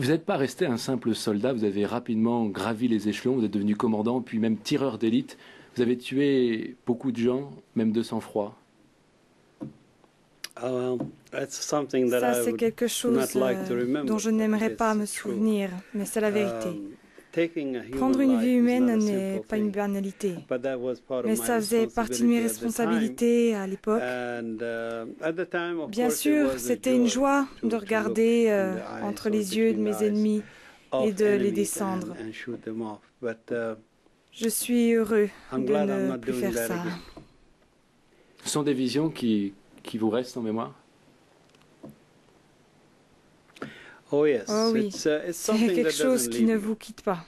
Vous n'êtes pas resté un simple soldat, vous avez rapidement gravi les échelons, vous êtes devenu commandant, puis même tireur d'élite. Vous avez tué beaucoup de gens, même de sang-froid. Ça, c'est quelque chose dont je n'aimerais pas me souvenir, mais c'est la vérité. Prendre une vie humaine n'est pas une banalité, mais ça faisait partie de mes responsabilités à l'époque. Bien sûr, c'était une joie de regarder entre les yeux de mes ennemis et de les descendre. Je suis heureux de ne plus faire ça. Ce sont des visions qui vous restent en mémoire? Oh oui, c'est quelque chose qui ne vous quitte pas.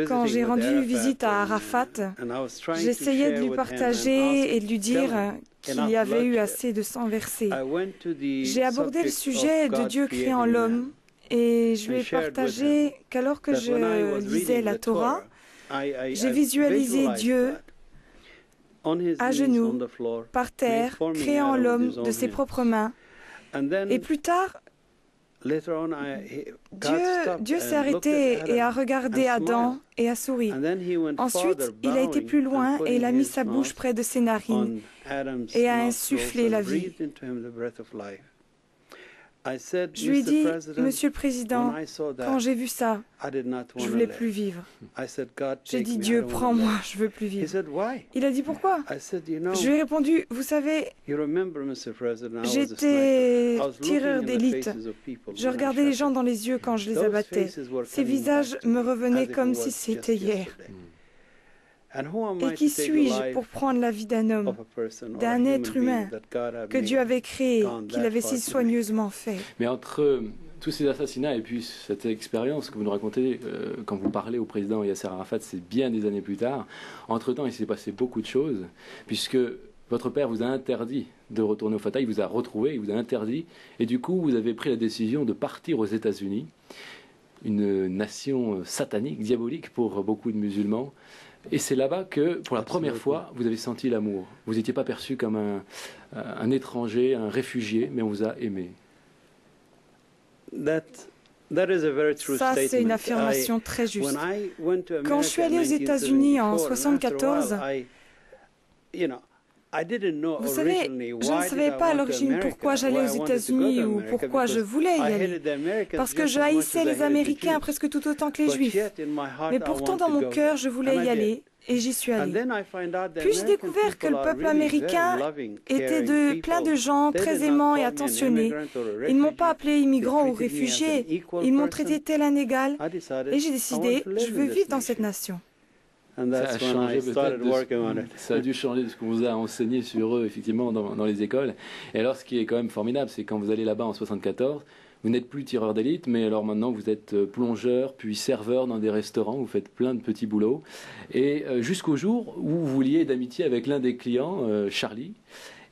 Quand j'ai rendu visite à Arafat, j'essayais de lui partager et de lui dire qu'il y avait eu assez de sang versé. J'ai abordé le sujet de Dieu créant l'homme et je lui ai partagé qu'alors que je lisais la Torah, j'ai visualisé Dieu à genoux, par terre, créant l'homme de ses propres mains. Et plus tard, Dieu s'est arrêté et a regardé Adam et a souri. Ensuite, il a été plus loin et il a mis sa bouche près de ses narines et a insufflé la vie. Je lui ai dit, Monsieur le Président, quand j'ai vu ça, je ne voulais plus vivre. J'ai dit, Dieu, prends-moi, je ne veux plus vivre. Il a dit, pourquoi? Je lui ai répondu, vous savez, j'étais tireur d'élite. Je regardais les gens dans les yeux quand je les abattais. Ces visages me revenaient comme si c'était hier. Et qui suis-je pour prendre la vie d'un homme, d'un être humain que Dieu avait créé, qu'il avait si soigneusement fait? Mais entre tous ces assassinats et puis cette expérience que vous nous racontez quand vous parlez au président Yasser Arafat, c'est bien des années plus tard. Entre-temps, il s'est passé beaucoup de choses, puisque votre père vous a interdit de retourner au Fatah, il vous a retrouvé, il vous a interdit, et du coup, vous avez pris la décision de partir aux États-Unis, une nation satanique, diabolique pour beaucoup de musulmans. Et c'est là-bas que, pour la première fois, vous avez senti l'amour. Vous n'étiez pas perçu comme un étranger, un réfugié, mais on vous a aimé. Ça, c'est une affirmation très juste. Quand je suis allé aux États-Unis en 1974, vous savez, je ne savais pas à l'origine pourquoi j'allais aux États-Unis ou pourquoi je voulais y aller. Parce que je haïssais les Américains presque tout autant que les Juifs. Mais pourtant, dans mon cœur, je voulais y aller et j'y suis allé. Puis j'ai découvert que le peuple américain était plein de gens très aimants et attentionnés. Ils ne m'ont pas appelé immigrant ou réfugié. Ils m'ont traité tel un égal. Et j'ai décidé, je veux vivre dans cette nation. Ça a dû changer de ce qu'on vous a enseigné sur eux, effectivement, dans les écoles. Et alors, ce qui est quand même formidable, c'est quand vous allez là-bas en 1974, vous n'êtes plus tireur d'élite, mais alors maintenant, vous êtes plongeur, puis serveur dans des restaurants, vous faites plein de petits boulots. Et jusqu'au jour où vous vous liez d'amitié avec l'un des clients, Charlie,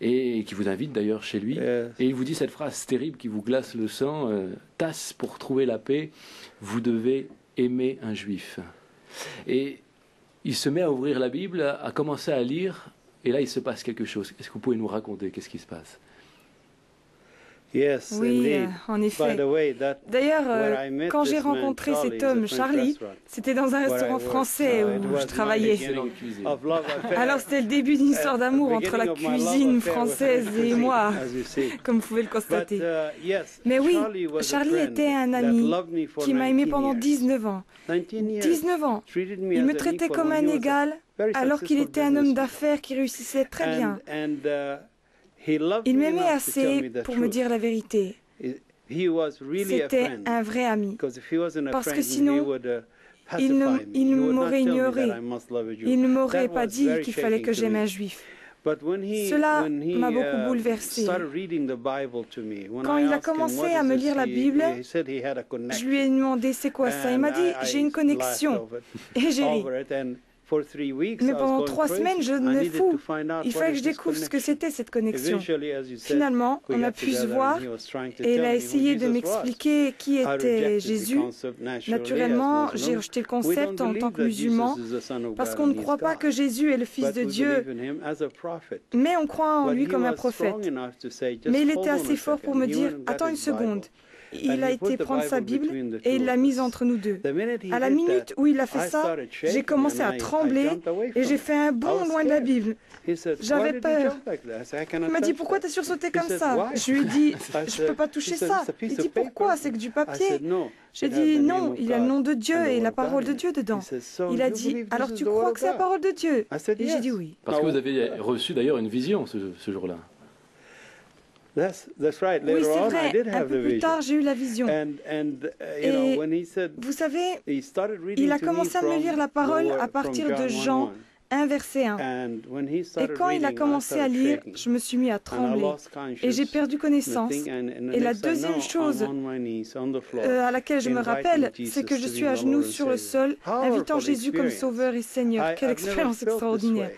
et qui vous invite d'ailleurs chez lui. Et il vous dit cette phrase terrible qui vous glace le sang, tasse pour trouver la paix, vous devez aimer un juif. Et il se met à ouvrir la Bible, à commencer à lire, et là il se passe quelque chose. Est-ce que vous pouvez nous raconter qu'est-ce qui se passe? Oui, en effet. D'ailleurs, quand j'ai rencontré cet homme, Charlie, c'était dans un restaurant français où je travaillais. Alors c'était le début d'une histoire d'amour entre la cuisine française et moi, comme vous pouvez le constater. Mais oui, Charlie était un ami qui m'a aimé pendant 19 ans. 19 ans. Il me traitait comme un égal, alors qu'il était un homme d'affaires qui réussissait très bien. Il m'aimait assez pour me dire la vérité. C'était un vrai ami. Parce que sinon, il m'aurait ignoré. Il ne m'aurait pas dit qu'il fallait que j'aime un juif. Cela m'a beaucoup bouleversé. Quand il a commencé à me lire la Bible, je lui ai demandé c'est quoi ça. Il m'a dit j'ai une connexion. Et j'ai ri. Mais pendant 3 semaines, je devenais fou. Il fallait que je découvre ce que c'était cette connexion. Finalement, on a pu se voir et il a essayé de m'expliquer qui était Jésus. Naturellement, j'ai rejeté le concept en tant que musulman parce qu'on ne croit pas que Jésus est le Fils de Dieu, mais on croit en lui comme un prophète. Mais il était assez fort pour me dire « Attends une seconde, il a été prendre sa Bible et il l'a mise entre nous deux. À la minute où il a fait ça, j'ai commencé à trembler et j'ai fait un bond loin de la Bible. J'avais peur. Il m'a dit, pourquoi t'as sursauté comme ça? Je lui ai dit, je ne peux pas toucher ça. Il dit, pourquoi? C'est que du papier. J'ai dit, non, il y a le nom de Dieu et la parole de Dieu dedans. Il a dit, alors tu crois que c'est la parole de Dieu? Et j'ai dit oui. Parce que vous avez reçu d'ailleurs une vision ce jour-là. Oui, c'est vrai. Un peu plus tard, j'ai eu la vision. Et vous savez, il a commencé à me lire la parole à partir de Jean 1, verset 1. Et quand il a commencé à lire, je me suis mis à trembler. Et j'ai perdu connaissance. Et la deuxième chose à laquelle je me rappelle, c'est que je suis à genoux sur le sol, invitant Jésus comme Sauveur et Seigneur. Quelle expérience extraordinaire!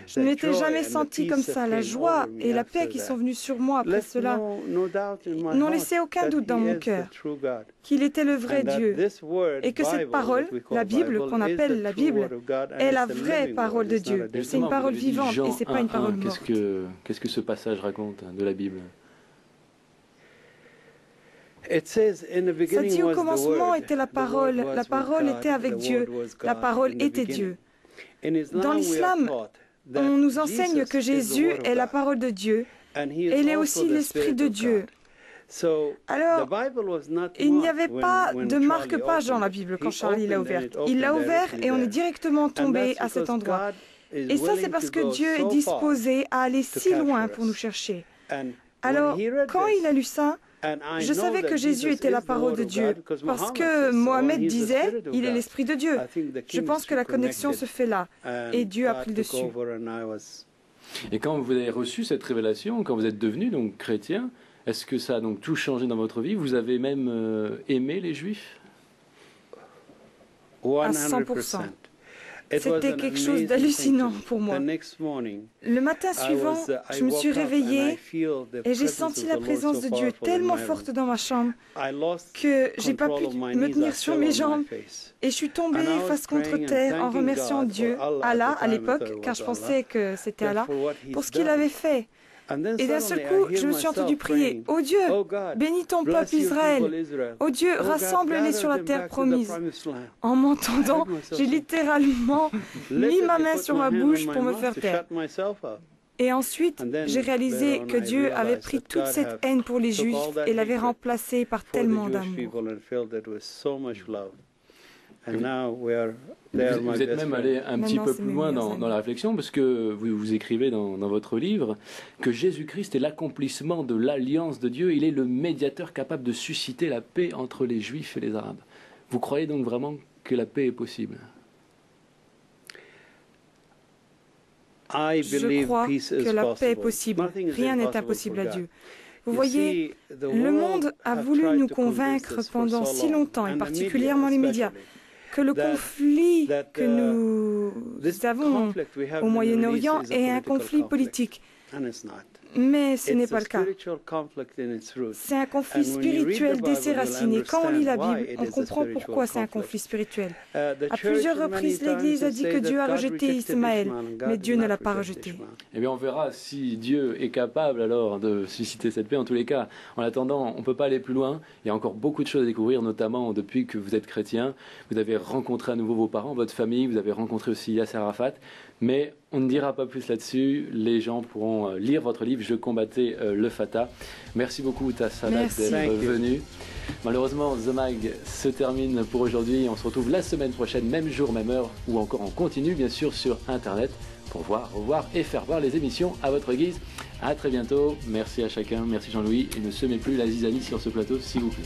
Je ne m'étais jamais senti comme ça. La joie et la paix qui sont venues sur moi après cela n'ont laissé aucun doute dans mon cœur qu'il était le vrai Dieu et que cette parole, la Bible, qu'on appelle la Bible, est la vraie parole de Dieu. C'est une parole vivante et ce n'est pas une parole morte. Qu'est-ce que ce passage raconte de la Bible? Ça dit au commencement était la parole était avec Dieu, la parole était Dieu. Dans l'islam, on nous enseigne que Jésus est la parole de Dieu et il est aussi l'Esprit de Dieu. Alors, il n'y avait pas de marque-page dans la Bible quand Charlie l'a ouverte. Il l'a ouvert et on est directement tombé à cet endroit. Et ça, c'est parce que Dieu est disposé à aller si loin pour nous chercher. Alors, quand il a lu ça, je savais que Jésus était la parole de Dieu, parce que Mohamed disait, il est l'Esprit de Dieu. Je pense que la connexion se fait là, et Dieu a pris le dessus. Et quand vous avez reçu cette révélation, quand vous êtes devenu donc chrétien, est-ce que ça a donc tout changé dans votre vie? Vous avez même aimé les Juifs? À 100%. C'était quelque chose d'hallucinant pour moi. Le matin suivant, je me suis réveillée et j'ai senti la présence de Dieu tellement forte dans ma chambre que j'ai pas pu me tenir sur mes jambes et je suis tombée face contre terre en remerciant Dieu, Allah à l'époque, car je pensais que c'était Allah, pour ce qu'il avait fait. Et d'un seul coup, je me suis entendu prier, « Oh Dieu, bénis ton peuple Israël. Oh Dieu, rassemble-les sur la terre promise. » En m'entendant, j'ai littéralement mis ma main sur ma bouche pour me faire taire. Et ensuite, j'ai réalisé que Dieu avait pris toute cette haine pour les Juifs et l'avait remplacée par tellement d'amour. Vous êtes même allé un petit peu plus loin dans la réflexion, parce que vous écrivez dans votre livre que Jésus-Christ est l'accomplissement de l'alliance de Dieu. Il est le médiateur capable de susciter la paix entre les Juifs et les Arabes. Vous croyez donc vraiment que la paix est possible? Je crois que la paix est possible. Rien n'est impossible à Dieu. Vous voyez, le monde a voulu nous convaincre pendant si longtemps, et particulièrement les médias, que le conflit que nous avons au Moyen-Orient est un conflit politique. Mais ce n'est pas le cas. C'est un conflit spirituel dès ses racines. Et quand on lit la Bible, on comprend pourquoi c'est un conflit spirituel. À plusieurs reprises, l'Église a dit que Dieu a rejeté Ismaël, mais Dieu ne l'a pas rejeté. Eh bien, on verra si Dieu est capable alors de susciter cette paix. En tous les cas, en attendant, on ne peut pas aller plus loin. Il y a encore beaucoup de choses à découvrir, notamment depuis que vous êtes chrétien. Vous avez rencontré à nouveau vos parents, votre famille. Vous avez rencontré aussi Yasser Arafat. Mais on ne dira pas plus là-dessus. Les gens pourront lire votre livre « Je combattais le Fatah ». Merci beaucoup, Tassalat, d'être venu. Malheureusement, The Mag se termine pour aujourd'hui. On se retrouve la semaine prochaine, même jour, même heure, ou encore en continu, bien sûr, sur Internet, pour voir, revoir et faire voir les émissions à votre guise. À très bientôt. Merci à chacun. Merci Jean-Louis. Et ne semez plus la zizanie sur ce plateau, s'il vous plaît.